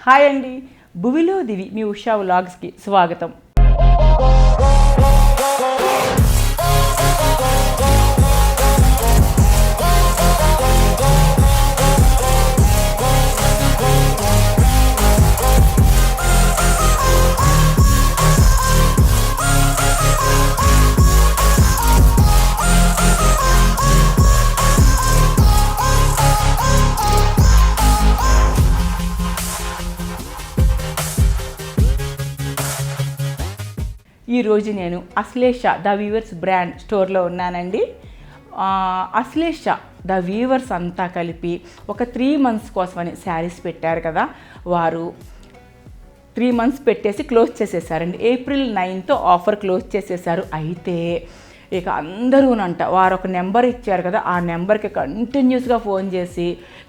Hi అండి, భువిలో దివి మీ ఉషా వ్లాగ్స్కి స్వాగతం. ఈరోజు నేను అశ్లేష ద వీవర్స్ బ్రాండ్ స్టోర్లో ఉన్నానండి. అశ్లేష ద వీవర్స్ అంతా కలిపి ఒక 3 months కోసమని శారీస్ పెట్టారు కదా, వారు 3 months పెట్టేసి క్లోజ్ చేసేసారండి. April 9th ఆఫర్ క్లోజ్ చేసేసారు. అయితే ఇక అందరూనంట వారు ఒక నెంబర్ ఇచ్చారు కదా, ఆ నెంబర్కి కంటిన్యూస్గా ఫోన్ చేసి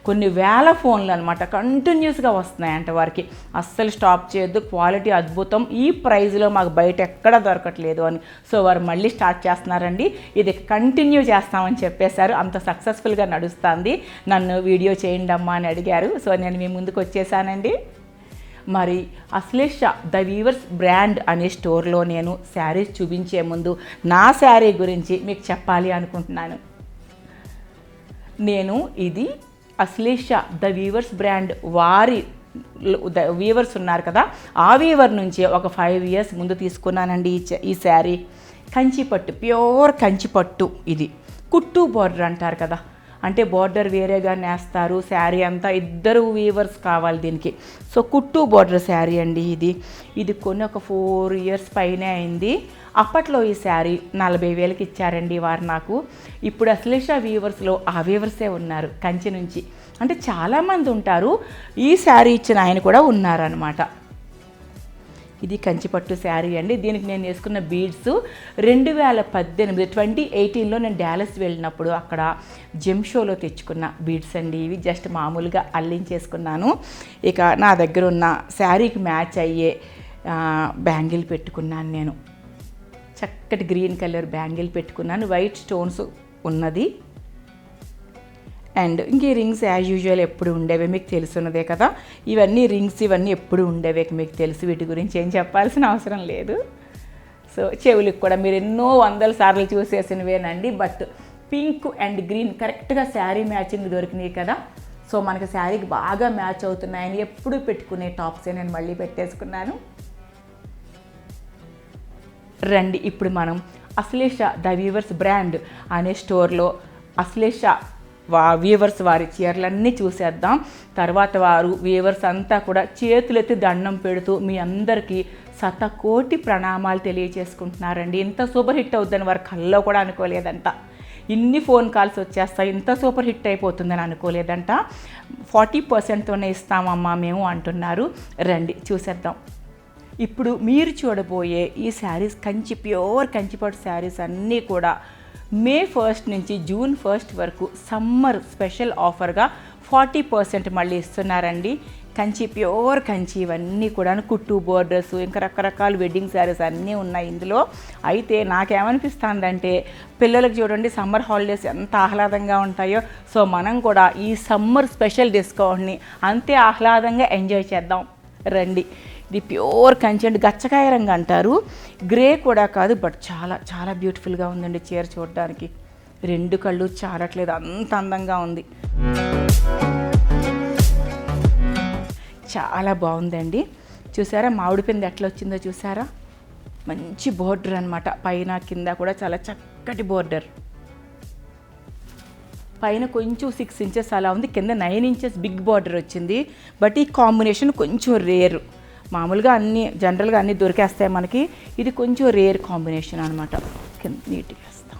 కొన్ని వేల ఫోన్లు అనమాట కంటిన్యూస్గా వస్తున్నాయంట. వారికి అస్సలు స్టాప్ చేయొద్దు, క్వాలిటీ అద్భుతం, ఈ ప్రైస్లో మాకు బయట ఎక్కడ దొరకట్లేదు అని. సో వారు మళ్ళీ స్టార్ట్ చేస్తున్నారండి. ఇది కంటిన్యూ చేస్తామని చెప్పేశారు. అంత సక్సెస్ఫుల్గా నడుస్తుంది. నన్ను వీడియో చేయండి అమ్మా అని అడిగారు. సో నేను మీ ముందుకు వచ్చేసానండి. మరి అశ్లేష ద వీవర్స్ బ్రాండ్ అనే స్టోర్లో నేను శారీస్ చూపించే ముందు నా శారీ గురించి మీకు చెప్పాలి అనుకుంటున్నాను. నేను ఇది అశ్లేష ద వీవర్స్ బ్రాండ్ వారి వీవర్స్ ఉన్నారు కదా, ఆ వీవర్ నుంచి ఒక 5 years ముందు తీసుకున్నానండి ఈ శారీ. కంచిపట్టు, ప్యూర్ కంచిపట్టు. ఇది కుట్టు బోర్డర్ అంటారు కదా, అంటే బోర్డర్ వేరేగా నేస్తారు. శారీ అంతా 2 వీవర్స్ కావాలి దీనికి. సో కుట్టు బోర్డర్ శారీ అండి ఇది కొన్ని ఒక 4 years పైనే అయింది. అప్పట్లో ఈ శారీ 40,000కి ఇచ్చారండి వారు నాకు. ఇప్పుడు అశ్లేష వీవర్స్లో ఆ వీవర్సే ఉన్నారు కంచి నుంచి. అంటే చాలామంది ఉంటారు, ఈ శారీ ఇచ్చిన ఆయన కూడా ఉన్నారనమాట. ఇది కంచిపట్టు శారీ అండి. దీనికి నేను వేసుకున్న బీడ్స్ 2018లో నేను డాలస్ వెళ్ళినప్పుడు అక్కడ జెమ్ షోలో తెచ్చుకున్న బీడ్స్ అండి. ఇవి జస్ట్ మామూలుగా అల్లించేసుకున్నాను. ఇక నా దగ్గర ఉన్న శారీకి మ్యాచ్ అయ్యే బ్యాంగిల్ పెట్టుకున్నాను. నేను చక్కటి గ్రీన్ కలర్ బ్యాంగిల్ పెట్టుకున్నాను, వైట్ స్టోన్స్ ఉన్నది. అండ్ ఇంక రింగ్స్ యాజ్ యూజువల్ ఎప్పుడు ఉండేవే, మీకు తెలుసున్నదే కదా. ఇవన్నీ రింగ్స్ ఇవన్నీ ఎప్పుడు ఉండేవే, మీకు తెలుసు, వీటి గురించి ఏం చెప్పాల్సిన అవసరం లేదు. సో చెవులకు కూడా మీరు ఎన్నో 100 సార్లు చూసేసినవేనండి. బట్ పింక్ అండ్ గ్రీన్ కరెక్ట్గా శారీ మ్యాచింగ్ దొరికినాయి కదా. సో మనకి శారీకి బాగా మ్యాచ్ అవుతున్నాయని ఎప్పుడు పెట్టుకునే టాప్సే నేను మళ్ళీ పెట్టేసుకున్నాను. రండి ఇప్పుడు మనం అశ్లేష ద వీవర్స్ బ్రాండ్ అనే స్టోర్లో అశ్లేష వీవర్స్ వారి చీరలన్నీ చూసేద్దాం. తర్వాత వారు వీవర్స్ అంతా కూడా చేతులెత్తి దండం పెడుతూ మీ అందరికీ శతకోటి ప్రణామాలు తెలియజేసుకుంటున్నారండి. ఇంత సూపర్ హిట్ అవుతుందని వారు కల్లో కూడా అనుకోలేదంట. ఇన్ని ఫోన్ కాల్స్ వచ్చేస్తాయి, ఇంత సూపర్ హిట్ అయిపోతుందని అనుకోలేదంట. 40%తోనే ఇస్తామమ్మా మేము అంటున్నారు. రండి చూసేద్దాం. ఇప్పుడు మీరు చూడబోయే ఈ శారీస్ ప్యూర్ కంచిపట్టు శారీస్ అన్నీ కూడా May 1st నుంచి June 1st వరకు సమ్మర్ స్పెషల్ ఆఫర్గా 40% మళ్ళీ ఇస్తున్నారండి. ప్యూర్ కంచి ఇవన్నీ కూడా కుట్టు బోర్డర్స్, ఇంకా రకరకాల వెడ్డింగ్ శారీస్ అన్నీ ఉన్నాయి ఇందులో. అయితే నాకేమనిపిస్తుందంటే పిల్లలకు చూడండి సమ్మర్ హాలిడేస్ ఎంత ఆహ్లాదంగా ఉంటాయో, సో మనం కూడా ఈ సమ్మర్ స్పెషల్ డిస్కౌంట్ని అంతే ఆహ్లాదంగా ఎంజాయ్ చేద్దాం. రండి. ఇది ప్యూర్ కంచి అండి, గచ్చకాయ రంగు అంటారు, గ్రే కూడా కాదు, బట్ చాలా చాలా బ్యూటిఫుల్గా ఉందండి చీర చూడడానికి. 2 కళ్ళు చాలట్లేదు, అంత అందంగా ఉంది, చాలా బాగుందండి. చూసారా మామిడి పిండి ఎట్లా వచ్చిందో చూసారా, మంచి బోర్డర్ అనమాట. పైన కింద కూడా చాలా చక్కటి బోర్డర్. పైన కొంచెం 6 inches అలా ఉంది, కింద 9 inches బిగ్ బార్డర్ వచ్చింది. బట్ ఈ కాంబినేషన్ కొంచెం రేరు. మామూలుగా అన్నీ జనరల్గా అన్నీ దొరికేస్తాయి మనకి, ఇది కొంచెం రేర్ కాంబినేషన్ అనమాట. కింద నీట్గా వేస్తాం.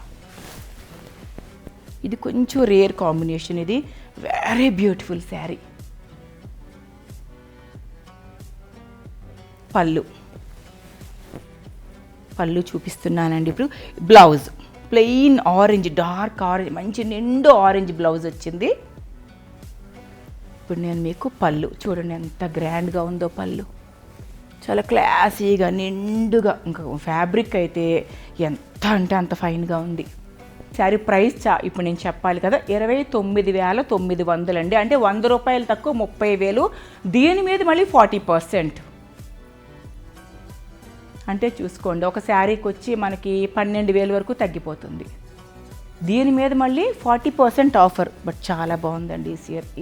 ఇది కొంచెం రేర్ కాంబినేషన్, ఇది వెరీ బ్యూటిఫుల్ శారీ. పళ్ళు చూపిస్తున్నానండి. ఇప్పుడు blouse plain orange, dark orange, మంచి నిండు ఆరెంజ్ బ్లౌజ్ వచ్చింది. ఇప్పుడు నేను మీకు పళ్ళు చూడండి ఎంత గ్రాండ్గా ఉందో. పళ్ళు చాలా క్లాసీగా నిండుగా, ఇంకా ఫ్యాబ్రిక్ అయితే ఎంత అంటే అంత ఫైన్గా ఉంది. శారీ ప్రైస్ ఇప్పుడు నేను చెప్పాలి కదా, 29,900 అండి. అంటే 100 రూపాయలు తక్కువ 30,000. దీని మీద మళ్ళీ 40%. అంటే చూసుకోండి, ఒక శారీకి వచ్చి మనకి 12,000 వరకు తగ్గిపోతుంది. దీని మీద మళ్ళీ 40% ఆఫర్. బట్ చాలా బాగుందండి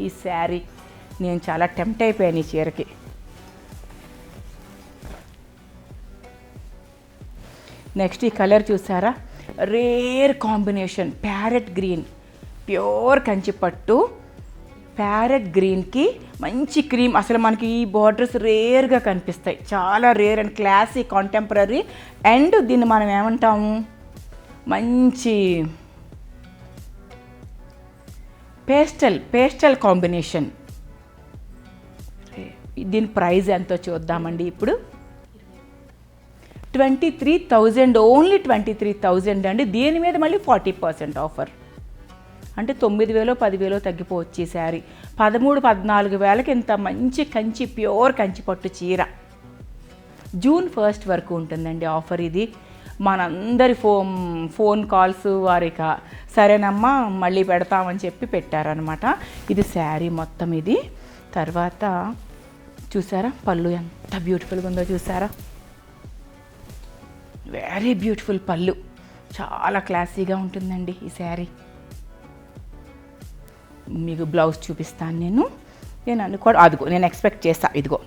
ఈ శారీ. నేను చాలా టెంప్ట్ అయిపోయాను ఈ చీరకి. నెక్స్ట్ ఈ కలర్ చూసారా, rare combination, parrot green, pure కంచిపట్టు. ప్యారెట్ గ్రీన్కి మంచి క్రీమ్. అసలు మనకి ఈ బార్డర్స్ రేర్గా కనిపిస్తాయి, చాలా rare and classy, contemporary. And దీన్ని మనం ఏమంటాము, మంచి పేస్టల్ కాంబినేషన్. దీని ప్రైస్ ఎంతో చూద్దామండి ఇప్పుడు. 23,000, ఓన్లీ 23,000 అండి. దీని మీద మళ్ళీ 40% ఆఫర్. అంటే 9,000 10,000 తగ్గిపోవచ్చు ఈ శారీ. 13,000-14,000కి ఇంత మంచి కంచి, ప్యూర్ కంచి పట్టు చీర. జూన్ 1 వరకు ఉంటుందండి ఆఫర్ ఇది. మనందరి ఫోన్ కాల్స్ వారిక సరేనమ్మా మళ్ళీ పెడతామని చెప్పి పెట్టారనమాట. ఇది శారీ మొత్తం ఇది. తర్వాత చూసారా పళ్ళు ఎంత బ్యూటిఫుల్గా ఉందో చూసారా, వెరీ బ్యూటిఫుల్ పళ్ళు, చాలా క్లాసీగా ఉంటుందండి ఈ శారీ. మీకు బ్లౌజ్ చూపిస్తాను నేను అనుకోవడం, అదిగో నేను ఎక్స్పెక్ట్ చేస్తా, ఇదిగో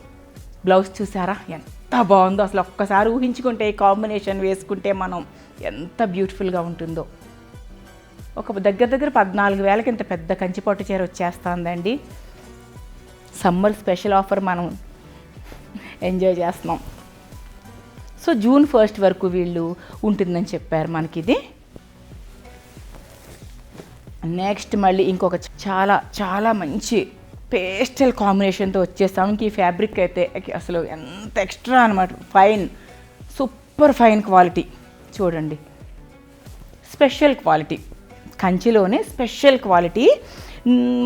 బ్లౌజ్ చూసారా ఎంత బాగుందో. అసలు ఒక్కసారి ఊహించుకుంటే ఈ కాంబినేషన్ వేసుకుంటే మనం ఎంత బ్యూటిఫుల్గా ఉంటుందో. ఒక దగ్గర 14,000కి ఇంత పెద్ద కంచిపట్టు చీర వచ్చేస్తుందండి. సమ్మర్ స్పెషల్ ఆఫర్ మనం ఎంజాయ్ చేస్తున్నాం. సో జూన్ 1 వరకు వీళ్ళు ఉంటుందని చెప్పారు మనకి ఇది. నెక్స్ట్ మళ్ళీ ఇంకొక చాలా చాలా మంచి పేస్టల్ కాంబినేషన్తో వచ్చేస్తాం. ఇంక ఈ ఫ్యాబ్రిక్ అయితే అసలు ఎంత ఎక్స్ట్రా అనమాట, ఫైన్, సూపర్ ఫైన్ క్వాలిటీ. చూడండి, స్పెషల్ క్వాలిటీ, కంచిలోనే స్పెషల్ క్వాలిటీ.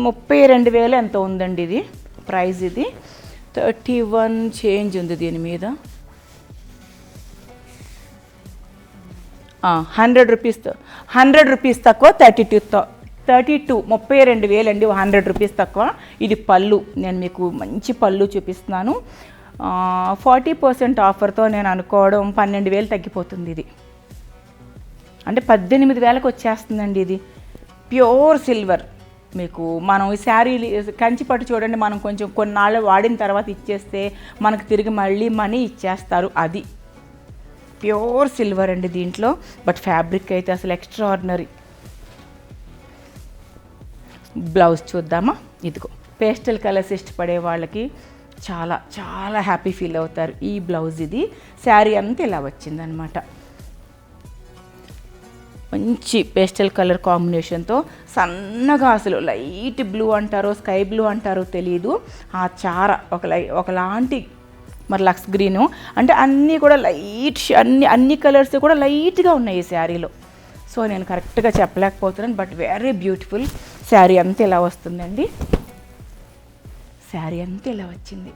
32,000 ఎంత ఉందండి ఇది ప్రైస్. ఇది 31 చేంజ్ ఉంది దీని మీద. 100 రూపీస్ తక్కువ, 32 32,000 అండి. 100 రూపీస్ తక్కువ. ఇది పళ్ళు, నేను మీకు మంచి పళ్ళు చూపిస్తున్నాను. 40% ఆఫర్తో నేను అనుకోవడం 12,000 తగ్గిపోతుంది ఇది. అంటే 18,000కి వచ్చేస్తుందండి ఇది. Pure silver. మీకు మనం ఈ శారీ కంచిపట్టు చూడండి, మనం కొంచెం కొన్నాళ్ళు వాడిన తర్వాత ఇచ్చేస్తే మనకు తిరిగి మళ్ళీ మనీ ఇచ్చేస్తారు. అది ప్యూర్ సిల్వర్ అండి దీంట్లో. బట్ ఫ్యాబ్రిక్ అయితే అసలు ఎక్స్ట్రాఆర్డినరీ. బ్లౌజ్ చూద్దామా, ఇదిగో పేస్టల్ కలర్స్ ఇష్టపడే వాళ్ళకి చాలా చాలా హ్యాపీ ఫీల్ అవుతారు. ఈ బ్లౌజ్ ఇది. శారీ అంతా ఇలా వచ్చిందనమాట. మంచి పేస్టల్ కలర్ కాంబినేషన్తో సన్నగా, అసలు లైట్ బ్లూ అంటారో స్కై బ్లూ అంటారో తెలీదు, ఆ చార ఒకలాంటి మరి లక్స్ గ్రీను. అంటే అన్నీ కూడా లైట్, అన్ని కలర్స్ కూడా లైట్గా ఉన్నాయి ఈ శారీలో. సో నేను కరెక్ట్గా చెప్పలేకపోతున్నాను, బట్ వెరీ బ్యూటిఫుల్. శారీ అంతా ఇలా వస్తుందండి. శారీ అంతా ఇలా వచ్చింది.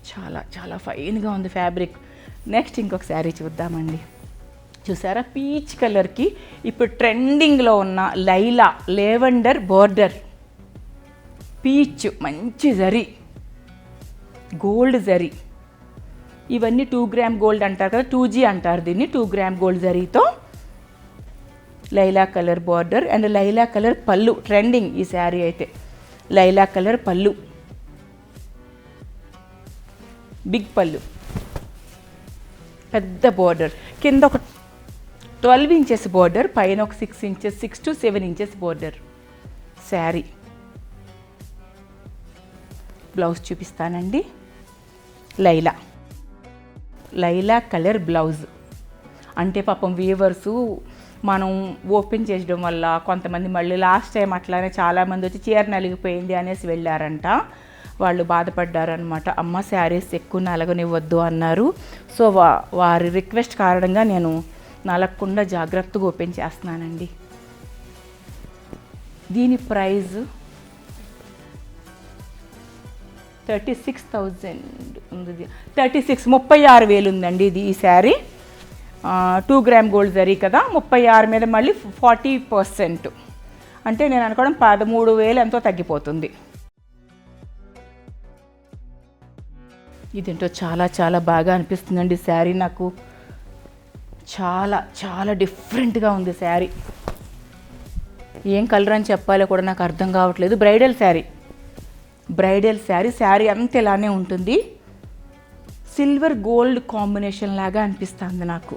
చాలా చాలా ఫైన్గా ఉంది ఫ్యాబ్రిక్. నెక్స్ట్ ఇంకొక శారీ చూద్దామండి. చూసారా, పీచ్ కలర్కి ఇప్పుడు ట్రెండింగ్లో ఉన్న లైలా లేవెండర్ బోర్డర్, పీచ్, మంచి జరీ, గోల్డ్ జరీ. ఇవన్నీ 2 గ్రామ్ గోల్డ్ అంటారు కదా, 2G అంటారు దీన్ని. 2 గ్రామ్ గోల్డ్ జరీతో Laila colour border and Laila colour పళ్ళు. ట్రెండింగ్ ఈ శారీ అయితే. లైలా కలర్ పళ్ళు, బిగ్ పళ్ళు, పెద్ద బార్డర్. కింద ఒక 12 ఇంచెస్ బార్డర్, పైన ఒక 6 inches, 6 to 7 inches border sari. Blouse చూపిస్తానండి. లైలా కలర్ బ్లౌజ్. అంటే పాపం వీవర్సు మనం ఓపెన్ చేయడం వల్ల కొంతమంది మళ్ళీ లాస్ట్ టైం అట్లానే చాలామంది వచ్చి చీర నలిగిపోయింది అనేసి వెళ్ళారంట. వాళ్ళు బాధపడ్డారనమాట. అమ్మ శారీస్ ఎక్కువ నలగనివ్వద్దు అన్నారు. సో వారి రిక్వెస్ట్ కారణంగా నేను నలగకుండా జాగ్రత్తగా ఓపెన్ చేస్తున్నానండి. దీని ప్రైజ్ 36,000 ఉంది. 36,000 ఉందండి ఇది ఈ శారీ. 2 గ్రామ్ గోల్డ్ జరీ కదా, 36 మీద మళ్ళీ 40%. అంటే నేను అనుకోవడం 13,000 ఎంతో తగ్గిపోతుంది. ఇదేంటో చాలా చాలా బాగా అనిపిస్తుందండి శారీ. నాకు చాలా చాలా డిఫరెంట్గా ఉంది శారీ. ఏం కలర్ అని చెప్పాలో కూడా నాకు అర్థం కావట్లేదు. బ్రైడల్ శారీ. శారీ అంతా ఇలానే ఉంటుంది. సిల్వర్ గోల్డ్ కాంబినేషన్ లాగా అనిపిస్తుంది నాకు.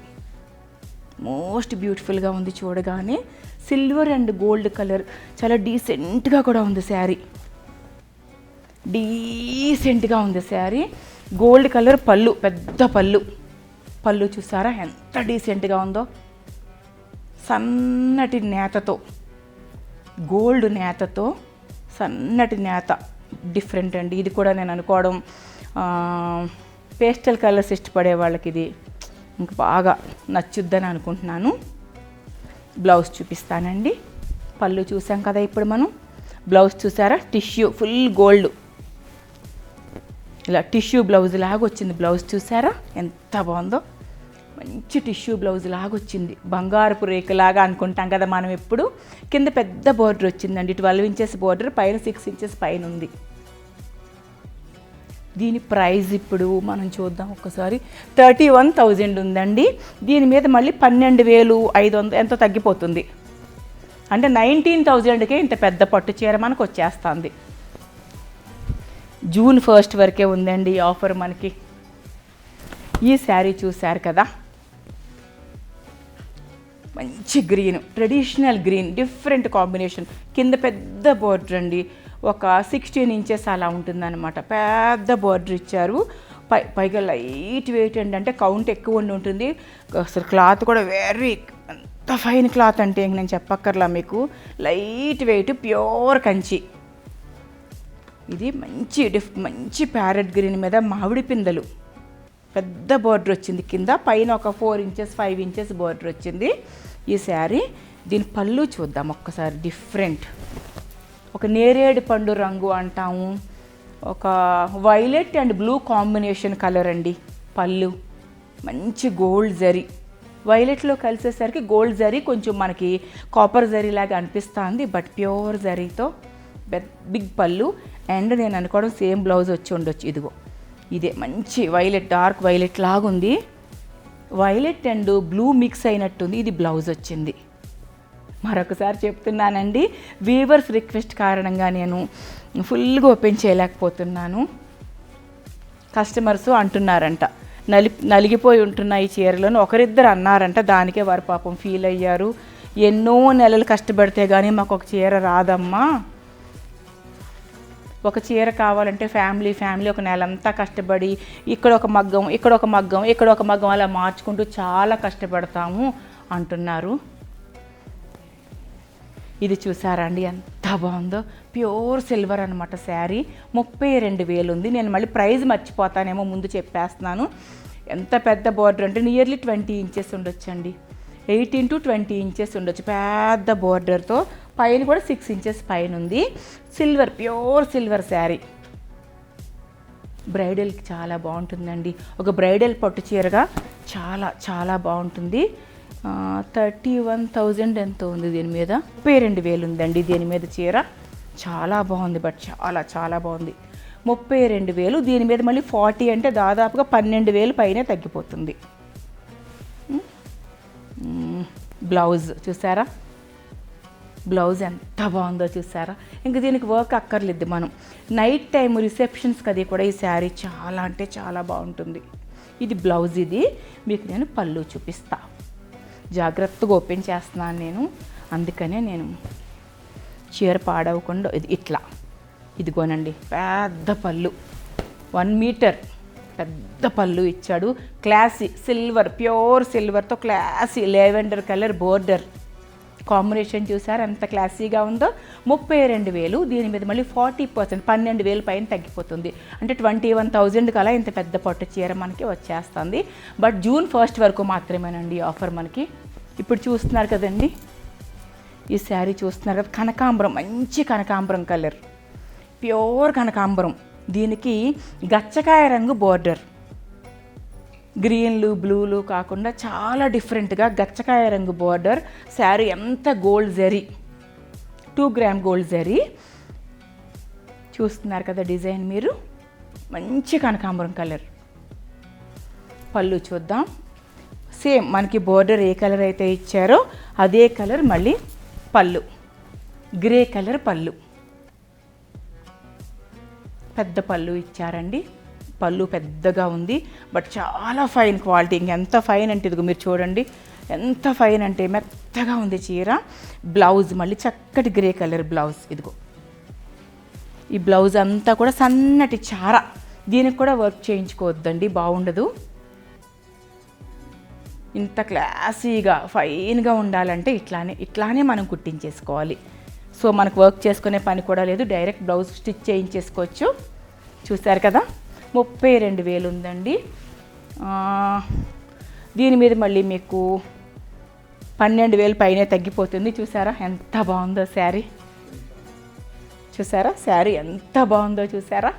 మోస్ట్ బ్యూటిఫుల్గా ఉంది చూడగానే. సిల్వర్ అండ్ గోల్డ్ కలర్ చాలా డీసెంట్గా కూడా ఉంది శారీ. డీసెంట్గా ఉంది శారీ. గోల్డ్ కలర్ పళ్ళు, పెద్ద పళ్ళు చూసారా ఎంత డీసెంట్గా ఉందో. సన్నటి నేతతో, గోల్డ్ నేతతో, సన్నటి నేత డిఫరెంట్ అండి. ఇది కూడా నేను అనుకోవడం పేస్టల్ కలర్స్ ఇష్టపడే వాళ్ళకి ఇది ఇంకా బాగా నచ్చుద్దని అనుకుంటున్నాను. బ్లౌజ్ చూపిస్తానండి. పళ్ళు చూసాం కదా ఇప్పుడు మనం. బ్లౌజ్ చూసారా, టిష్యూ ఫుల్ గోల్డ్, ఇలా టిష్యూ బ్లౌజ్ లాగా వచ్చింది. బ్లౌజ్ చూసారా ఎంత బాగుందో. మంచి టిష్యూ బ్లౌజ్ లాగా వచ్చింది. బంగారపు రేకులాగా అనుకుంటాం కదా మనం ఎప్పుడు. కింద పెద్ద బోర్డర్ వచ్చిందండి, 12 ఇంచెస్ బోర్డర్, పైన 6 ఇంచెస్ పైన ఉంది. దీని ప్రైస్ ఇప్పుడు మనం చూద్దాం ఒక్కసారి. 31,000 ఉందండి. దీని మీద మళ్ళీ 12,500 ఎంతో తగ్గిపోతుంది. అంటే 19,000కే ఇంత పెద్ద పట్టు చీర మనకు వచ్చేస్తుంది. జూన్ 1 వరకే ఉందండి ఈ ఆఫర్ మనకి. ఈ శారీ చూశారు కదా, మంచి green, traditional green, different combination. కింద పెద్ద బోర్డర్ అండి, ఒక 16 ఇంచెస్ అలా ఉంటుందన్నమాట. పెద్ద బోర్డర్ ఇచ్చారు. పైగా లైట్ వెయిట్ అంటే కౌంట్ ఎక్కువ ఉంటుంది. అసలు క్లాత్ కూడా వెరీ, ఎంత ఫైన్ క్లాత్ అంటే ఇంక నేను చెప్పక్కర్లా మీకు. Light weight, pure Kanchi. ఇది మంచి ప్యారెట్ గ్రీన్ మీద మామిడి పిందెలు, పెద్ద బోర్డర్ వచ్చింది కింద. పైన ఒక 4 ఇంచెస్ 5 ఇంచెస్ బోర్డర్ వచ్చింది ఈ శారీ. దీని పళ్ళు చూద్దాం ఒక్కసారి. డిఫరెంట్, ఒక నేరేడు పండు రంగు అంటాము, ఒక violet and blue combination colour అండి పళ్ళు. మంచి గోల్డ్ జరీ, వైలెట్లో కలిసేసరికి గోల్డ్ జరీ కొంచెం మనకి కాపర్ జరీ లాగా అనిపిస్తుంది. బట్ ప్యూర్ జరీతో బిగ్ పళ్ళు. అండ్ నేను అనుకోవడం సేమ్ బ్లౌజ్ వచ్చి ఉండొచ్చు. ఇదిగో ఇదే మంచి వైలెట్, డార్క్ వైలెట్ లాగుంది. వైలెట్ అండ్ బ్లూ మిక్స్ అయినట్టుంది. ఇది బ్లౌజ్ వచ్చింది. మరొకసారి చెప్తున్నానండి, వీవర్స్ రిక్వెస్ట్ కారణంగా నేను ఫుల్గా ఓపెన్ చేయలేకపోతున్నాను. కస్టమర్స్ అంటున్నారంట నలిగిపోయి ఉంటున్న ఈ చీరలను ఒకరిద్దరు అన్నారంట. దానికే వారు పాపం ఫీల్ అయ్యారు. ఎన్నో నెలలు కష్టపడితే కానీ మాకు ఒక చీర రాదమ్మా, ఒక చీర కావాలంటే ఫ్యామిలీ ఒక నెలంతా కష్టపడి ఇక్కడ ఒక మగ్గం అలా మార్చుకుంటూ చాలా కష్టపడతాము అంటున్నారు. ఇది చూసారా అండి ఎంత బాగుందో. ప్యూర్ సిల్వర్ అనమాట శారీ. 32,000 ఉంది. నేను మళ్ళీ ప్రైస్ మర్చిపోతానేమో, ముందు చెప్పేస్తున్నాను. ఎంత పెద్ద బార్డర్ అంటే నియర్లీ 20 ఇంచెస్ ఉండొచ్చండి. 18 to 20 ఇంచెస్ ఉండొచ్చు పెద్ద బోర్డర్తో. పైన కూడా 6 ఇంచెస్ పైన ఉంది. Silver, pure silver sari. బ్రైడల్కి చాలా బాగుంటుందండి. ఒక బ్రైడల్ పట్టు చీరగా చాలా చాలా బాగుంటుంది. 31,000 ఎంతో ఉంది దీని మీద. 32,000 ఉందండి దీని మీద చీర. చాలా బాగుంది, బట్ చాలా చాలా బాగుంది. 32,000. దీని మీద మళ్ళీ 40 అంటే దాదాపుగా 12,000 పైనే తగ్గిపోతుంది. బ్లౌజ్ చూసారా, బ్లౌజ్ ఎంత బాగుందో చూసారా. ఇంక దీనికి వర్క్ అక్కర్లేదు. మనం నైట్ టైం రిసెప్షన్స్కి అది కూడా ఈ శారీ చాలా అంటే చాలా బాగుంటుంది. ఇది బ్లౌజ్. ఇది మీకు నేను పళ్ళు చూపిస్తా. జాగ్రత్తగా ఓపెన్ చేస్తున్నాను నేను, అందుకనే నేను చీర పాడవకుండా. ఇది ఇట్లా, ఇదిగోనండి పెద్ద పళ్ళు, 1 మీటర్ పెద్ద పళ్ళు ఇచ్చాడు. క్లాసీ సిల్వర్, ప్యూర్ సిల్వర్తో classy lavender colour border combination చూసారు ఎంత క్లాసీగా ఉందో. 32,000. దీని మీద మళ్ళీ 40%, 12,000 పైన తగ్గిపోతుంది. అంటే 21,000 కలా ఇంత పెద్ద పట్టు చీర మనకి వచ్చేస్తుంది. బట్ జూన్ 1 వరకు మాత్రమేనండి ఆఫర్ మనకి. ఇప్పుడు చూస్తున్నారు కదండి ఈ శారీ, చూస్తున్నారు కదా, కనకాంబరం, మంచి కనకాంబరం కలర్, ప్యూర్ కనకాంబరం. దీనికి గచ్చకాయ రంగు బోర్డర్, గ్రీన్లు బ్లూలు కాకుండా చాలా డిఫరెంట్గా గచ్చకాయ రంగు బోర్డర్ శారీ, ఎంత gold zari, 2 gram gold zari. చూస్తున్నారు కదా డిజైన్ మీరు, మంచి కనకాంబరం కలర్. పళ్ళు చూద్దాం. సేమ్ మనకి బోర్డర్ ఏ కలర్ అయితే ఇచ్చారో అదే కలర్ మళ్ళీ పళ్ళు, గ్రే కలర్ పళ్ళు. పెద్ద పళ్ళు ఇచ్చారండి. పళ్ళు పెద్దగా ఉంది, బట్ చాలా ఫైన్ క్వాలిటీ. ఎంత ఫైన్ అంటే ఇదిగో మీరు చూడండి, ఎంత ఫైన్ అంటే మెత్తగా ఉంది చీర. బ్లౌజ్ మళ్ళీ చక్కటి గ్రే కలర్ బ్లౌజ్. ఇదిగో ఈ బ్లౌజ్ అంతా కూడా సన్నటి చార. దీనికి కూడా వర్క్ చేయించుకోవద్దండి, బాగుండదు. ఇంత క్లాసీగా ఫైన్గా ఉండాలంటే ఇట్లానే మనం కుట్టించేసుకోవాలి. సో మనకు వర్క్ చేసుకునే పని కూడా లేదు, డైరెక్ట్ బ్లౌజ్ స్టిచ్ చేయించేసుకోవచ్చు. చూసారు కదా, 32,000 ఉందండి. దీని మీద మళ్ళీ మీకు 12,000 పైనే తగ్గిపోతుంది. చూసారా ఎంత బాగుందో శారీ, చూసారా శారీ ఎంత బాగుందో చూసారా.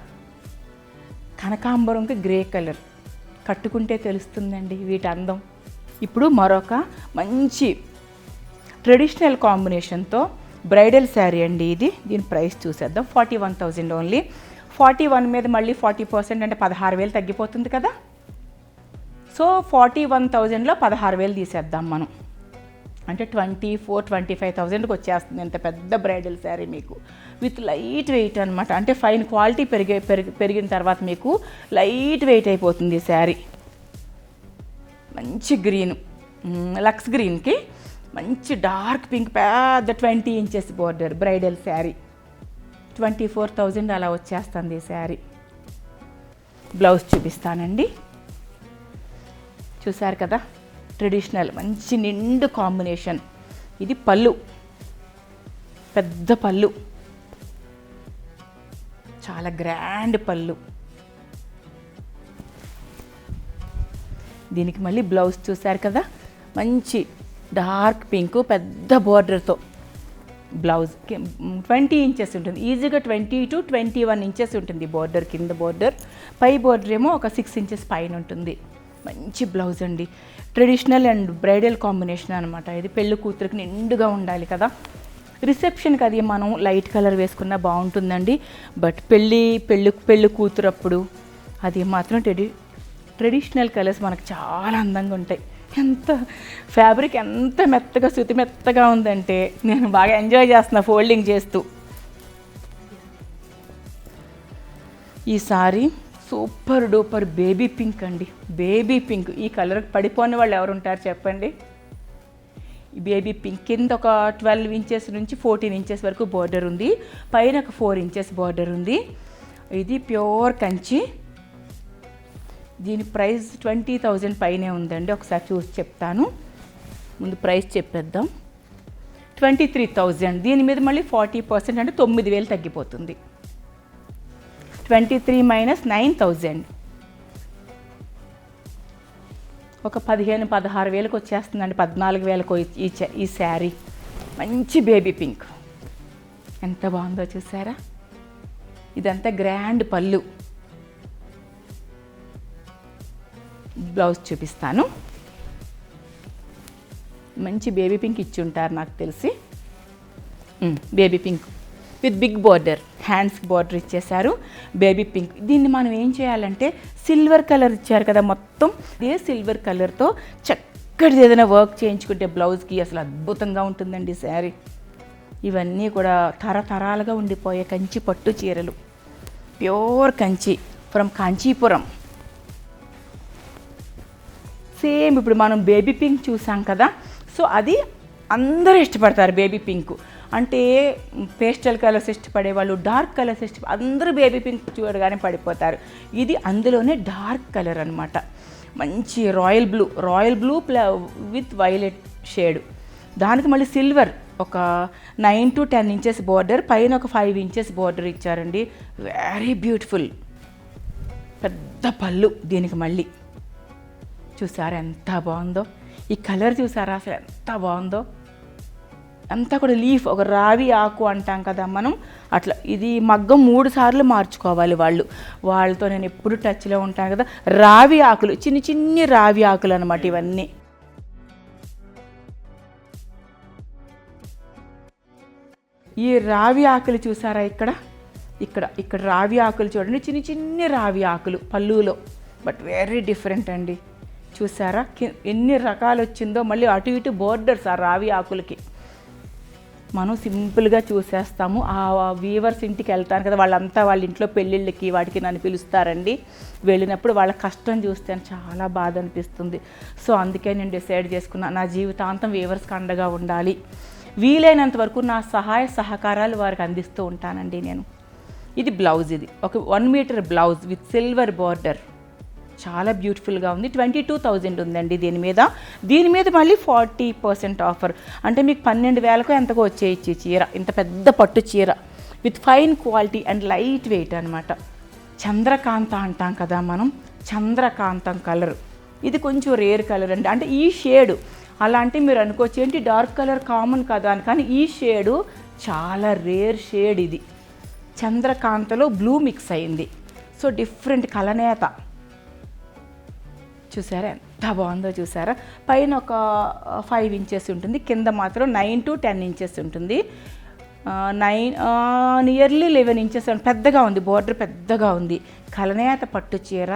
కనకాంబరంకి గ్రే కలర్ కట్టుకుంటే తెలుస్తుందండి వీటి అందం. ఇప్పుడు మరొక మంచి ట్రెడిషనల్ కాంబినేషన్తో బ్రైడల్ శారీ అండి ఇది. దీని ప్రైస్ చూసేద్దాం. 41,000 ఓన్లీ. 41 మీద మళ్ళీ 40% అంటే 16,000 తగ్గిపోతుంది కదా. సో 41,000లో 16,000 తీసేద్దాం మనం, అంటే 24,000-25,000కి వచ్చేస్తుంది. ఇంత పెద్ద బ్రైడల్ శారీ మీకు విత్ లైట్ వెయిట్ అనమాట. అంటే ఫైన్ క్వాలిటీ పెరిగిన తర్వాత మీకు లైట్ వెయిట్ అయిపోతుంది శారీ. మంచి గ్రీన్, లక్స్ గ్రీన్కి మంచి డార్క్ పింక్, పెద్ద 20 ఇంచెస్ బోర్డర్ బ్రైడల్ శారీ. 24,000 అలా వచ్చేస్తుంది ఈ శారీ. బ్లౌజ్ చూపిస్తానండి. చూసారు కదా, ట్రెడిషనల్ మంచి నిండు కాంబినేషన్. ఇది పళ్ళు, పెద్ద పళ్ళు, చాలా గ్రాండ్ పళ్ళు. దీనికి మళ్ళీ బ్లౌజ్ చూసారు కదా, మంచి డార్క్ పింక్ పెద్ద బోర్డర్తో బ్లౌజ్. 20 ఇంచెస్ ఉంటుంది, ఈజీగా 20 to 21 ఇంచెస్ ఉంటుంది బోర్డర్. కింద బోర్డర్, పై బోర్డర్ ఏమో ఒక 6 ఇంచెస్ పైన ఉంటుంది. మంచి బ్లౌజ్ అండి. ట్రెడిషనల్ అండ్ బ్రైడల్ కాంబినేషన్ అనమాట ఇది. పెళ్ళి కూతురికి నిండుగా ఉండాలి కదా. రిసెప్షన్కి అది మనం లైట్ కలర్ వేసుకున్నా బాగుంటుందండి, బట్ పెళ్ళి కూతురు అప్పుడు అది మాత్రం ట్రెడిషనల్ కలర్స్ మనకు చాలా అందంగా ఉంటాయి. ఎంత ఫ్యాబ్రిక్ ఎంత మెత్తగా శృతి మెత్తగా ఉందంటే నేను బాగా ఎంజాయ్ చేస్తున్నా ఫోల్డింగ్ చేస్తూ. ఈ sorry super duper baby pink అండి. బేబీ పింక్, ఈ కలర్ పడిపోని వాళ్ళు ఎవరు ఉంటారు చెప్పండి. ఈ బేబీ పింక్ కింద ఒక 12 ఇంచెస్ నుంచి 14 ఇంచెస్ వరకు బోర్డర్ ఉంది, పైన ఒక 4 ఇంచెస్ బోర్డర్ ఉంది. ఇది ప్యూర్ కంచి. దీని ప్రైస్ 20,000 పైనే ఉందండి. ఒకసారి చూసి చెప్తాను, ముందు ప్రైస్ చెప్పేద్దాం. 23,000. దీని మీద మళ్ళీ 40% అంటే 9,000 తగ్గిపోతుంది. 23 మైనస్ 9,000 ఒక 15,000-16,000కి వచ్చేస్తుందండి. 14,000కి ఈ శారీ. మంచి బేబీ పింక్, ఎంత బాగుందో చూసారా. ఇదంతా గ్రాండ్ పళ్ళు. బ్లౌజ్ చూపిస్తాను. మంచి బేబీ పింక్ ఇచ్చి ఉంటారు నాకు తెలిసి. Baby pink with big border, హ్యాండ్స్కి బోర్డర్ ఇచ్చేసారు. Baby pink. దీన్ని మనం ఏం చేయాలంటే సిల్వర్ కలర్ ఇచ్చారు కదా, మొత్తం ఇదే సిల్వర్ కలర్తో చక్కటి ఏదైనా వర్క్ చేయించుకుంటే బ్లౌజ్కి అసలు అద్భుతంగా ఉంటుందండి శారీ. ఇవన్నీ కూడా తరతరాలుగా ఉండిపోయే కంచి పట్టు చీరలు, pure Kanchi from Kanchipuram. Same ఇప్పుడు మనం బేబీ పింక్ చూసాం కదా, సో అది అందరూ ఇష్టపడతారు. బేబీ పింక్ అంటే పేస్టల్ కలర్స్ ఇష్టపడే వాళ్ళు, డార్క్ కలర్స్ అందరూ బేబీ పింక్ చూడగానే పడిపోతారు. ఇది అందులోనే డార్క్ కలర్ అనమాట. మంచి royal blue with violet shade. దానికి మళ్ళీ సిల్వర్ ఒక 9 to 10 ఇంచెస్ బోర్డర్, పైన ఒక 5 ఇంచెస్ బోర్డర్ ఇచ్చారండి. Very beautiful. పెద్ద పళ్ళు దీనికి మళ్ళీ. చూసారా ఎంత బాగుందో, ఈ కలర్ చూసారా అసలు ఎంత బాగుందో. అంతా కూడా లీఫ్, ఒక రావి ఆకు అంటాం కదా మనం, అట్లా. ఇది మగ్గం 3 సార్లు మార్చుకోవాలి వాళ్ళతో నేను ఎప్పుడు టచ్లో ఉంటాను కదా. రావి ఆకులు, చిన్ని రావి ఆకులు అనమాట ఇవన్నీ. ఈ రావి ఆకులు చూసారా ఇక్కడ రావి ఆకులు చూడండి, చిన్ని రావి ఆకులు పళ్ళులో, బట్ వెరీ డిఫరెంట్ అండి. చూసారా ఎన్ని రకాలు వచ్చిందో. మళ్ళీ అటు ఇటు బోర్డర్స్ ఆ రావి ఆకులకి. మనం సింపుల్గా చూసేస్తాము. ఆ వీవర్స్ ఇంటికి వెళ్తాను కదా, వాళ్ళంతా వాళ్ళ ఇంట్లో పెళ్ళిళ్ళకి వాటికి నన్ను పిలుస్తారండి. వెళ్ళినప్పుడు వాళ్ళ కష్టం చూస్తే చాలా బాధ అనిపిస్తుంది. సో అందుకే నేను డిసైడ్ చేసుకున్నా, నా జీవితాంతం వీవర్స్కి అండగా ఉండాలి. వీలైనంత వరకు నా సహాయ సహకారాలు వారికి అందిస్తూ ఉంటానండి నేను. ఇది బ్లౌజ్, ఇది ఒక 1 meter blouse with silver border, చాలా బ్యూటిఫుల్గా ఉంది. 22,000 ఉందండి దీని మీద మళ్ళీ 40% ఆఫర్. అంటే మీకు 12,000కో ఎంతకో వచ్చేయచ్చు చీర. ఇంత పెద్ద పట్టు చీర with fine quality and light weight అనమాట. చంద్రకాంత అంటాం కదా మనం, చంద్రకాంతం కలర్. ఇది కొంచెం రేర్ కలర్ అండి. అంటే ఈ షేడు అలా అంటే మీరు అనుకోవచ్చు ఏంటి డార్క్ కలర్ కామన్ కదా అని, కానీ ఈ షేడు చాలా రేర్ షేడ్. ఇది చంద్రకాంతలో బ్లూ మిక్స్ అయింది. సో డిఫరెంట్ కలనేత చూసారా ఎంత బాగుందో చూసారా. పైన ఒక 5 ఇంచెస్ ఉంటుంది, కింద మాత్రం 9 to 10 ఇంచెస్ ఉంటుంది. 9 11 ఇంచెస్ పెద్దగా ఉంది, బోర్డర్ పెద్దగా ఉంది. కలనేత పట్టు చీర,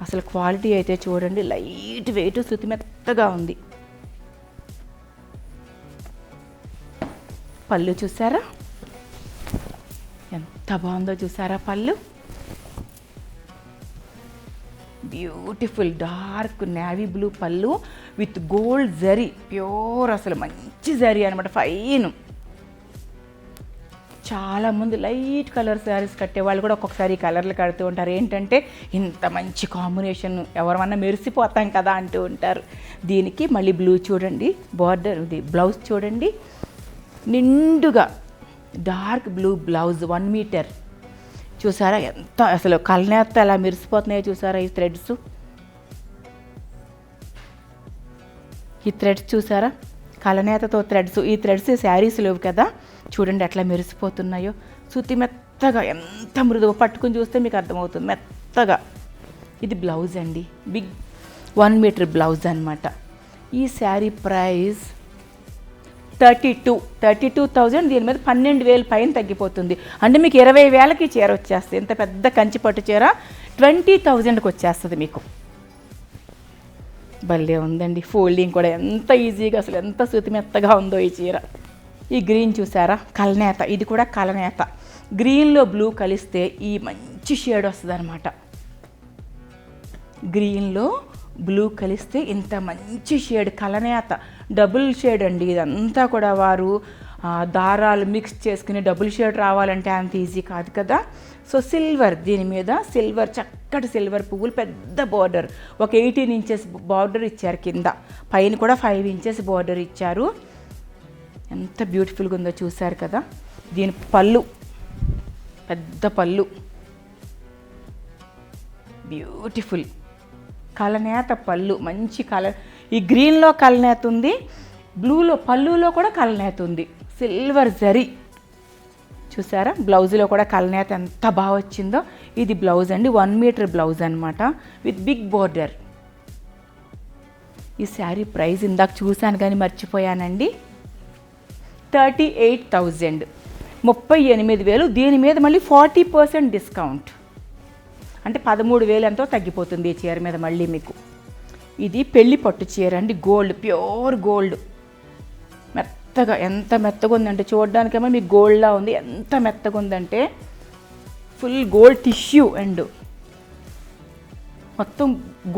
అసలు క్వాలిటీ అయితే చూడండి, లైట్ వెయిట్, శృతి మెత్తగా ఉంది. పళ్ళు చూసారా ఎంత బాగుందో చూసారా. పళ్ళు బ్యూటిఫుల్ డార్క్ నేవీ బ్లూ పళ్ళు విత్ గోల్డ్ జరీ, ప్యూర్ అసలు మంచి జరీ అనమాట, ఫైన్. చాలామంది లైట్ కలర్ శారీస్ కట్టే వాళ్ళు కూడా ఒక్కొక్కసారి కలర్లు కడుతూ ఉంటారు. ఏంటంటే ఇంత మంచి కాంబినేషన్, ఎవరన్నా మెరిసిపోతాం కదా అంటూ ఉంటారు. దీనికి మళ్ళీ బ్లూ చూడండి, బార్డర్, ఇది బ్లౌజ్ చూడండి, నిండుగా డార్క్ బ్లూ బ్లౌజ్ 1 మీటర్. చూసారా ఎంత అసలు కలనేత ఎలా మెరిసిపోతున్నాయో చూసారా. ఈ థ్రెడ్స్ చూసారా, కలనేతతో థ్రెడ్స్. ఈ థ్రెడ్స్ శారీస్ లేవు కదా, చూడండి ఎట్లా మెరిసిపోతున్నాయో. శృతి మెత్తగా, ఎంత మృదువు, పట్టుకుని చూస్తే మీకు అర్థమవుతుంది మెత్తగా. ఇది బ్లౌజ్ అండి, బిగ్ 1 మీటర్ బ్లౌజ్ అనమాట. ఈ శారీ ప్రైస్ 32,000. దీని మీద 12,000 పైన తగ్గిపోతుంది. అంటే మీకు 20,000కి చీర వచ్చేస్తుంది. ఇంత పెద్ద కంచి పట్టు చీర 20,000కి వచ్చేస్తుంది మీకు. భలే ఉందండి. ఫోల్డింగ్ కూడా ఎంత ఈజీగా, అసలు ఎంత శృతి మెత్తగా ఉందో ఈ చీర. ఈ గ్రీన్ చూసారా, కలనేత. ఇది కూడా కలనేత, గ్రీన్లో బ్లూ కలిస్తే ఈ మంచి షేడ్ వస్తుంది అనమాట. గ్రీన్లో బ్లూ కలిస్తే ఇంత మంచి షేడ్, కలనేత డబుల్ షేడ్ అండి. ఇదంతా కూడా వారు దారాలు మిక్స్ చేసుకుని డబుల్ షేడ్ రావాలంటే అంత ఈజీ కాదు కదా. సో సిల్వర్, దీని మీద సిల్వర్, చక్కటి సిల్వర్ పువ్వులు, పెద్ద బార్డర్, ఒక 18 ఇంచెస్ బార్డర్ ఇచ్చారు కింద, పైన కూడా 5 ఇంచెస్ బార్డర్ ఇచ్చారు. ఎంత బ్యూటిఫుల్గా ఉందో చూసారు కదా. దీని పళ్ళు, పెద్ద పళ్ళు, బ్యూటిఫుల్ కలనేత పళ్ళు, మంచి కలర్. ఈ గ్రీన్లో కలనేత ఉంది, బ్లూలో పళ్ళులో కూడా కలనేత ఉంది, సిల్వర్ జరీ. చూసారా బ్లౌజ్లో కూడా కలనేత ఎంత బాగా వచ్చిందో. ఇది బ్లౌజ్ అండి, 1 మీటర్ బ్లౌజ్ అనమాట విత్ బిగ్ బోర్డర్. ఈ శారీ ప్రైస్ ఇందాక చూశాను కానీ మర్చిపోయానండి, 38,000, 38,000. దీని మీద మళ్ళీ 40% డిస్కౌంట్, అంటే 13,000 ఎంతో తగ్గిపోతుంది ఈ చీర మీద మళ్ళీ మీకు. ఇది పెళ్లి పట్టు చీర అండి, గోల్డ్, ప్యూర్ గోల్డ్, మెత్తగా, ఎంత మెత్తగా ఉందంటే చూడడానికేమో మీకు గోల్డ్లా ఉంది, ఎంత మెత్తగా ఉందంటే ఫుల్ గోల్డ్ టిష్యూ అండ్ మొత్తం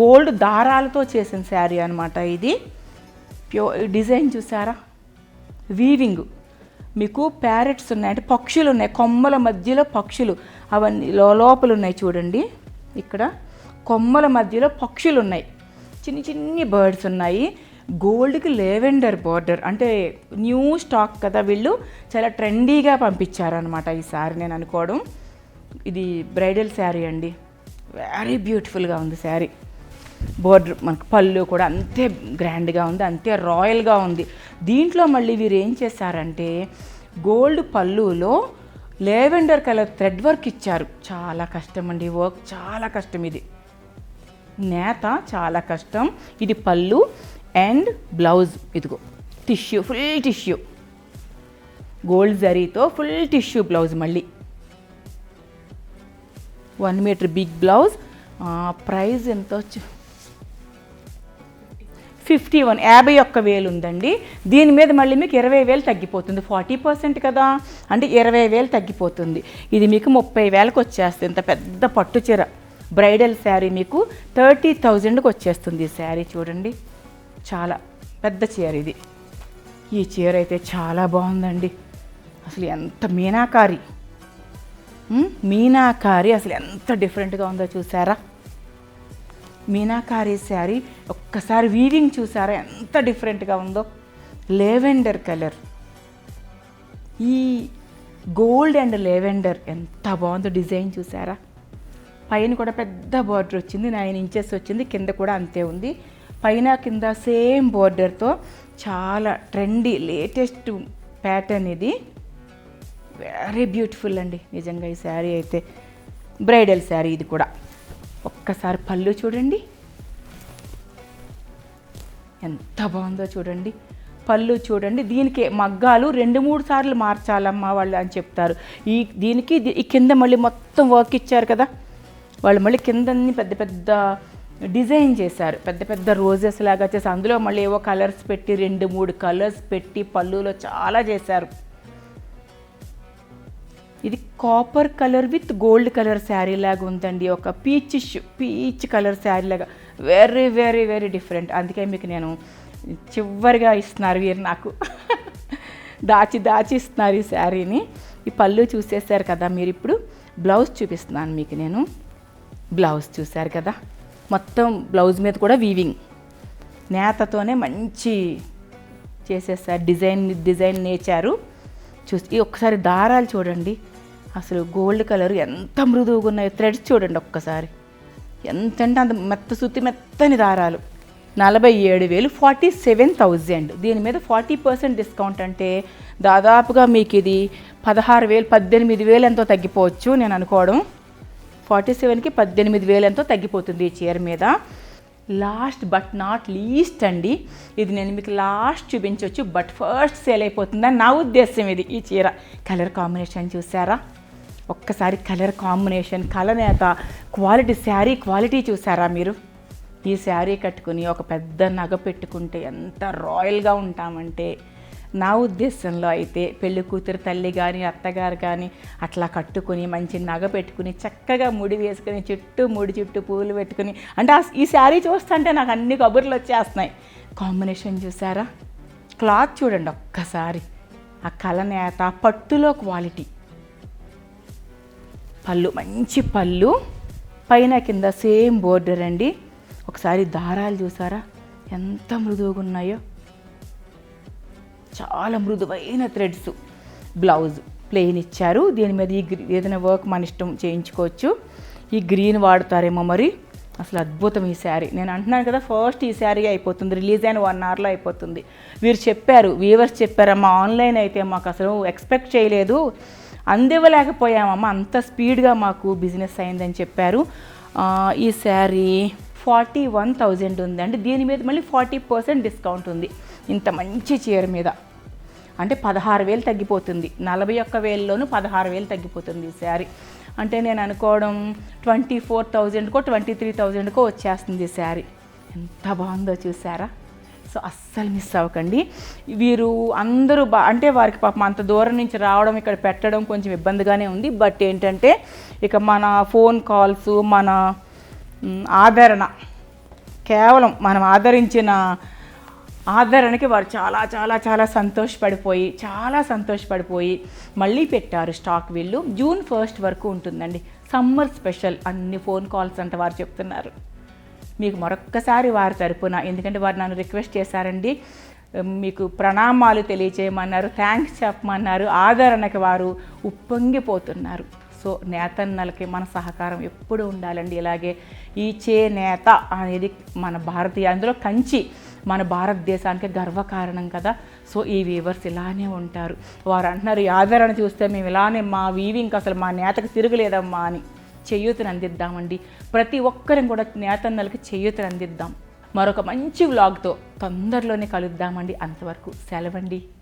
గోల్డ్ దారాలతో చేసిన శారీ అనమాట ఇది. ప్యూర్ డిజైన్ చూసారా, వీవింగ్. మీకు ప్యారెట్స్ ఉన్నాయి, అంటే పక్షులు ఉన్నాయి, కొమ్మల మధ్యలో పక్షులు, అవన్నీ లోపల ఉన్నాయి చూడండి. ఇక్కడ కొమ్మల మధ్యలో పక్షులు ఉన్నాయి, చిన్ని బర్డ్స్ ఉన్నాయి. గోల్డ్కి లెవెండర్ బార్డర్, అంటే న్యూ స్టాక్ కదా, వీళ్ళు చాలా ట్రెండీగా పంపించారనమాట ఈ శారీ నేను అనుకోవడం. ఇది బ్రైడల్ శారీ అండి, వెరీ బ్యూటిఫుల్గా ఉంది శారీ. బోర్డర్ మనకు పళ్ళు కూడా అంతే గ్రాండ్గా ఉంది, అంతే రాయల్గా ఉంది. దీంట్లో మళ్ళీ వీరు ఏం చేశారంటే గోల్డ్ పళ్ళులో లెవెండర్ కలర్ థ్రెడ్ వర్క్ ఇచ్చారు. చాలా కష్టం అండి, వర్క్ చాలా కష్టం, ఇది నేత చాలా కష్టం. ఇది పళ్ళు అండ్ బ్లౌజ్, ఇదిగో టిష్యూ, ఫుల్ టిష్యూ, గోల్డ్ జరీతో ఫుల్ టిష్యూ బ్లౌజ్. మళ్ళీ 1 మీటర్ బిగ్ బ్లౌజ్. ప్రైస్ ఎంత వచ్చి 51,000 ఉందండి. దీని మీద మళ్ళీ మీకు 20,000 తగ్గిపోతుంది, 40% కదా, అంటే 20,000 తగ్గిపోతుంది. ఇది మీకు 30,000కి వచ్చేస్తుంది. ఇంత పెద్ద పట్టు చీర బ్రైడల్ శారీ మీకు 30,000కి వచ్చేస్తుంది. ఈ శారీ చూడండి, చాలా పెద్ద చీర ఇది. ఈ చీర అయితే చాలా బాగుందండి. అసలు ఎంత మీనాకారి అసలు ఎంత డిఫరెంట్గా ఉందో చూసారా? మీనాకారి శారీ, ఒక్కసారి వీవింగ్ చూసారా ఎంత డిఫరెంట్గా ఉందో. లెవెండర్ కలర్, ఈ గోల్డ్ అండ్ లెవెండర్ ఎంత బాగుందో డిజైన్ చూసారా? పైన కూడా పెద్ద బార్డర్ వచ్చింది, 9 ఇంచెస్ వచ్చింది, కింద కూడా అంతే ఉంది. పైన కింద సేమ్ బోర్డర్తో చాలా ట్రెండీ లేటెస్ట్ ప్యాటర్న్. ఇది వెరీ బ్యూటిఫుల్ అండి నిజంగా. ఈ శారీ అయితే బ్రైడల్ శారీ ఇది కూడా. ఒక్కసారి పళ్ళు చూడండి ఎంత బాగుందో చూడండి, పళ్ళు చూడండి. దీనికి మగ్గాలు 2-3 సార్లు మార్చాలమ్మా వాళ్ళు అని చెప్తారు. దీనికి ఈ కింద మళ్ళీ మొత్తం వర్క్ ఇచ్చారు కదా, వాళ్ళు మళ్ళీ కిందన్ని పెద్ద పెద్ద డిజైన్ చేశారు, పెద్ద పెద్ద రోజెస్ లాగా చేసి అందులో మళ్ళీ ఏవో కలర్స్ పెట్టి 2-3 కలర్స్ పెట్టి పళ్ళులో చాలా చేశారు. ఇది copper colour with gold colour sari లాగా ఉందండి, ఒక పీచ్ కలర్ శారీ లాగా. Very very very different. అందుకే మీకు నేను చివరిగా ఇస్తున్నారు వీరు నాకు దాచి ఇస్తున్నారు ఈ శారీని. ఈ పళ్ళు చూసేసారు కదా మీరు. ఇప్పుడు బ్లౌజ్ చూపిస్తున్నాను మీకు నేను. బ్లౌజ్ చూసారు కదా, మొత్తం బ్లౌజ్ మీద కూడా వీవింగ్ నేతతోనే మంచి చేసేసారు, డిజైన్ నేచారు. చూసి ఒక్కసారి దారాలు చూడండి, అసలు గోల్డ్ కలర్ ఎంత మృదువుగా ఉన్నాయో. థ్రెడ్స్ చూడండి ఒక్కసారి, ఎంత అంటే అంత మెత్తని దారాలు. 47,000, 47,000. దీని మీద 40% డిస్కౌంట్ అంటే దాదాపుగా మీకు ఇది 16,000, 18,000 ఎంతో తగ్గిపోవచ్చు నేను అనుకోవడం. 47కి 18,000 ఎంతో తగ్గిపోతుంది ఈ చీర మీద. లాస్ట్ బట్ నాట్ లీస్ట్ అండి, ఇది నేను మీకు లాస్ట్ చూపించవచ్చు, బట్ ఫస్ట్ సేల్ అయిపోతుందని నా ఉద్దేశం. ఇది ఈ చీర కలర్ కాంబినేషన్ చూసారా? ఒక్కసారి కలర్ కాంబినేషన్, కలనేత, క్వాలిటీ, శారీ క్వాలిటీ చూసారా మీరు? ఈ శారీ కట్టుకుని ఒక పెద్ద నగ పెట్టుకుంటే ఎంత రాయల్గా ఉంటామంటే, నా ఉద్దేశంలో అయితే పెళ్లి కూతురు తల్లి కానీ అత్తగారు కానీ అట్లా కట్టుకుని మంచి నగ పెట్టుకుని చక్కగా ముడి వేసుకుని చుట్టూ పూలు పెట్టుకుని, అంటే ఈ శారీ చూస్తుంటే నాకు అన్ని కబుర్లు వచ్చేస్తున్నాయి. కాంబినేషన్ చూసారా? క్లాత్ చూడండి ఒక్కసారి, ఆ కలనేత, పట్టులో క్వాలిటీ. పళ్ళు మంచి పళ్ళు, పైన కింద సేమ్ బోర్డర్ అండి. ఒకసారి దారాలు చూసారా ఎంత మృదువుగా ఉన్నాయో, చాలా మృదువైన థ్రెడ్స్. బ్లౌజ్ ప్లెయిన్ ఇచ్చారు, దీని మీద ఏదైనా వర్క్ మన ఇష్టం చేయించుకోవచ్చు. ఈ గ్రీన్ వాడతారేమో మరి. అసలు అద్భుతం ఈ శారీ. నేను అంటున్నాను కదా, ఫస్ట్ ఈ శారీ అయిపోతుంది, రిలీజ్ అయిన 1 అవర్లో అయిపోతుంది. వీరు చెప్పారు, వ్యూవర్స్ చెప్పారమ్మా, ఆన్లైన్ అయితే మాకు అసలు ఎక్స్పెక్ట్ చేయలేదు, అందివ్వలేకపోయామమ్మ, అంత స్పీడ్గా మాకు బిజినెస్ అయిందని చెప్పారు. ఈ శారీ 41,000 ఉందండి. దీని మీద మళ్ళీ 40% డిస్కౌంట్ ఉంది. ఇంత మంచి చీర మీద అంటే 16,000 తగ్గిపోతుంది. 41,000లోనూ 16,000 తగ్గిపోతుంది ఈ శారీ. అంటే నేను అనుకోవడం 24,000కో 23,000కో వచ్చేస్తుంది ఈ శారీ. ఎంత బాగుందో చూసారా? సో అస్సలు మిస్ అవ్వకండి. వీరు అందరూ అంటే వారికి పాపం అంత దూరం నుంచి రావడం, ఇక్కడ పెట్టడం కొంచెం ఇబ్బందిగానే ఉంది. బట్ ఏంటంటే ఇక మన ఫోన్ కాల్స్, మన ఆదరణ, కేవలం మనం ఆదరించిన ఆదరణకి వారు చాలా చాలా చాలా సంతోషపడిపోయి మళ్ళీ పెట్టారు స్టాక్. వీళ్ళు June 1 వరకు ఉంటుందండి, సమ్మర్ స్పెషల్. అన్ని ఫోన్ కాల్స్ అంటే వారు చెప్తున్నారు. మీకు మరొక్కసారి వారి తరపున, ఎందుకంటే వారు నన్ను రిక్వెస్ట్ చేశారండి, మీకు ప్రణామాలు తెలియచేయమన్నారు, థ్యాంక్స్ చెప్పమన్నారు. ఆదరణకి వారు ఉప్పొంగిపోతున్నారు. సో నేతన్నలకి మన సహకారం ఎప్పుడు ఉండాలండి. ఇలాగే ఈ చేనేత అనేది మన భారతీయ, అందులో కంచి మన భారతదేశానికి గర్వకారణం కదా. సో ఈ వీవర్స్ ఇలానే ఉంటారు. వారు అంటున్నారు, ఈ ఆదరణ చూస్తే మేము ఇలానే మా వీవింగ్ అసలు మా నేతకు తిరగలేదమ్మా అని. చేయూతను అందిద్దామండి. ప్రతి ఒక్కరం కూడా నేతన్నలకి చేయూతను అందిద్దాం. మరొక మంచి వ్లాగ్తో తొందరలోనే కలుద్దామండి. అంతవరకు సెలవండి.